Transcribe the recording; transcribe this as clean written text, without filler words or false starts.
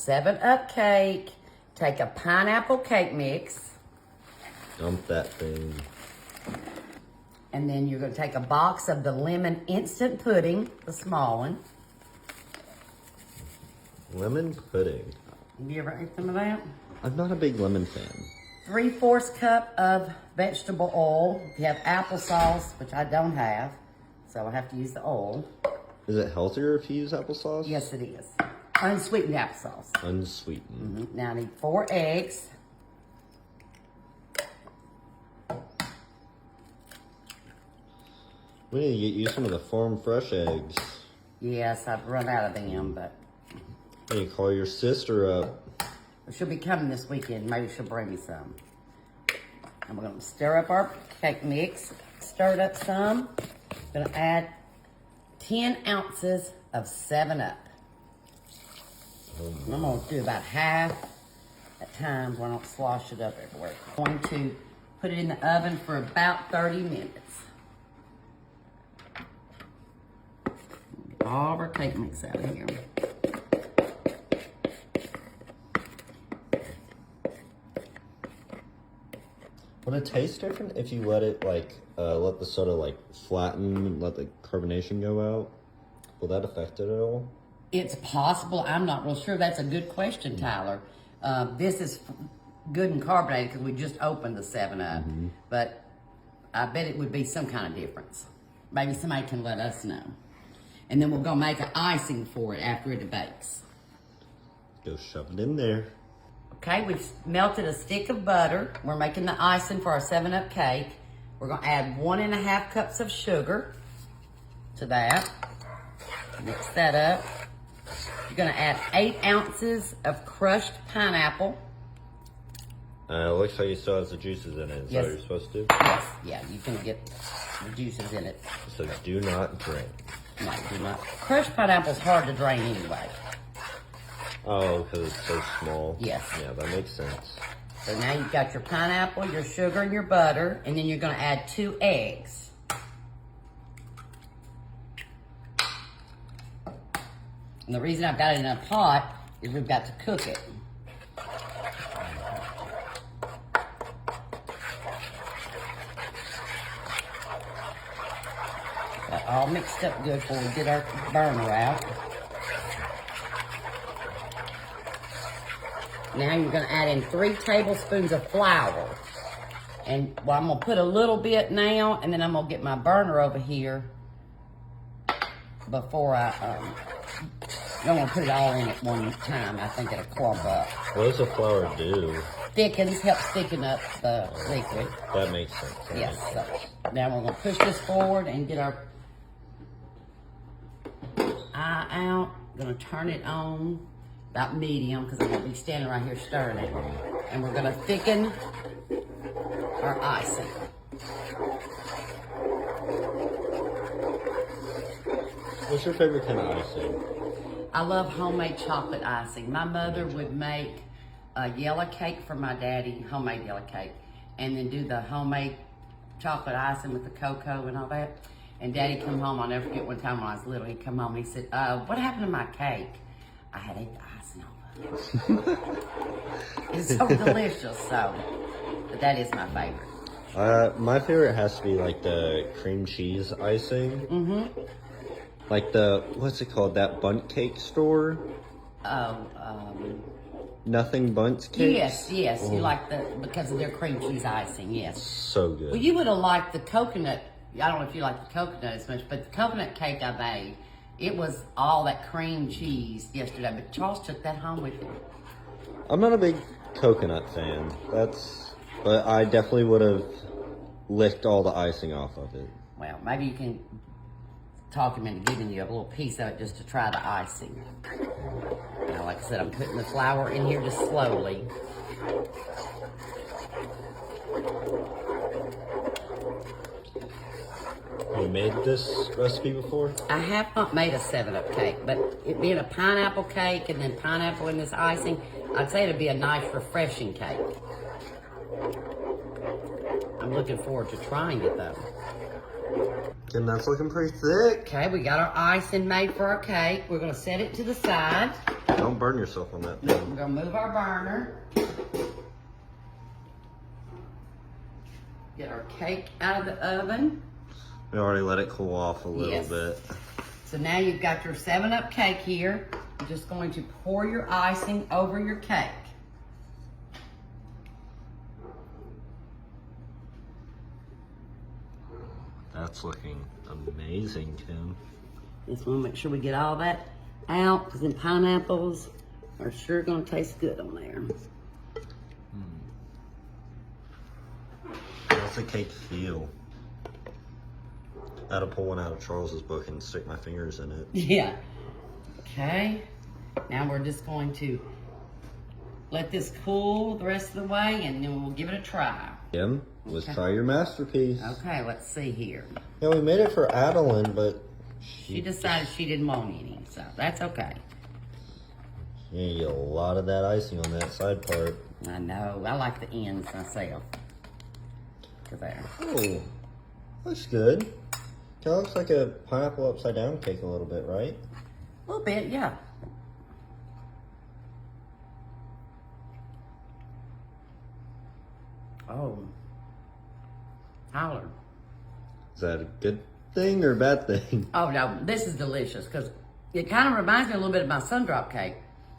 7-Up cake. Take a pineapple cake mix. Dump that thing. And then you're going to take a box of the lemon instant pudding, the small one. Lemon pudding. Have you ever ate some of that? I'm not a big lemon fan. 3/4 cup of vegetable oil. If you have applesauce, which I don't have, so I have to use the oil. Is it healthier if you use applesauce? Yes, it is. Unsweetened applesauce. Unsweetened. Now I need 4 eggs. We need to get you some of the farm fresh eggs. Yes, I've run out of them, but You need to call your sister up. she'll be coming this weekend. Maybe she'll bring me some. And we're gonna stir up our cake mix. Stir it up some. Gonna add 10 ounces of 7-Up. I'm gonna do about half at times when I don't slosh it up everywhere. I'm going to put it in the oven for about 30 minutes. Get all of our cake mix out of here. Would it taste different if you let it let the soda flatten, let the carbonation go out? Will that affect it at all? It's possible. I'm not real sure. That's a good question, Tyler. This is good and carbonated because we just opened the 7-Up. But I bet it would be some kind of difference. Maybe somebody can let us know. And then we're going to make an icing for it after it bakes. Go shove it in there. Okay, we've melted a stick of butter. We're making the icing for our 7-Up cake. We're going to add 1.5 cups of sugar to that. Mix that up. You're going to add 8 ounces of crushed pineapple. It looks like it still has the juices in it. Is that what you're supposed to do? Yes, yeah, you can get the juices in it. So do not drink. No, do not. Crushed pineapple's hard to drain anyway. Oh, because it's so small. Yes. Yeah, that makes sense. So now you've got your pineapple, your sugar, and your butter, and then you're going to add 2 eggs. And the reason I've got it in a pot is we've got to cook it. Got all mixed up good before we get our burner out. Now you're going to add in 3 tablespoons of flour. And well, I'm going to put a little bit now, and then I'm going to get my burner over here before I don't want to put it all in at one time. I think it'll clump up. What does the flour do? Thickens, helps thicken up the liquid. That makes sense. Yes. So now we're going to push this forward and get our eye out. Going to turn it on about medium because I'm going to be standing right here stirring it. And we're going to thicken our icing. What's your favorite kind of icing? I love homemade chocolate icing. My mother would make a yellow cake for my daddy, homemade yellow cake, and then do the homemade chocolate icing with the cocoa and all that. And Daddy come home, I'll never forget one time when I was little, he'd come home and he said, what happened to my cake? I had ate the icing off of it. It's so delicious, so, but that is my favorite. My favorite has to be like the cream cheese icing. Like the, what's it called, that bundt cake store? Nothing Bundt cakes? Yes, you like because of their cream cheese icing, yes. So good. Well, you would have liked the coconut. I don't know if you like the coconut as much, but the coconut cake I made, it was all that cream cheese yesterday, but Charles took that home with him. I'm not a big coconut fan. But I definitely would have licked all the icing off of it. Well, maybe you can talk him into giving you a little piece of it just to try the icing. Now, like I said, I'm putting the flour in here just slowly. You made this recipe before? I have not made a 7-Up cake, but it being a pineapple cake and then pineapple in this icing, I'd say it'd be a nice, refreshing cake. I'm looking forward to trying it, though. Kim, that's looking pretty thick. Okay, we got our icing made for our cake. We're gonna set it to the side. Don't burn yourself on that We're thing. gonna move our burner. Get our cake out of the oven. We already let it cool off a little Yes. bit. So now you've got your 7-Up cake here. You're just going to pour your icing over your cake. That's looking amazing, Kim. Just want to make sure we get all that out, because then pineapples are sure going to taste good on there. How's the cake feel? I had to pull one out of Charles's book and stick my fingers in it. Yeah. Okay. Now we're just going to let this cool the rest of the way, and then we'll give it a try. Kim, let's Okay. try your masterpiece. Okay, let's see here. Yeah, we made it for Adeline, but She decided she didn't want any, so that's okay. you get a lot of that icing on that side part. I know. I like the ends myself. Look there. Oh, looks good. Kind of looks like a pineapple upside down cake a little bit, right? A little bit, yeah. Oh. Tyler. Is that a good thing or a bad thing? Oh, no, this is delicious because it kind of reminds me a little bit of my sundrop cake.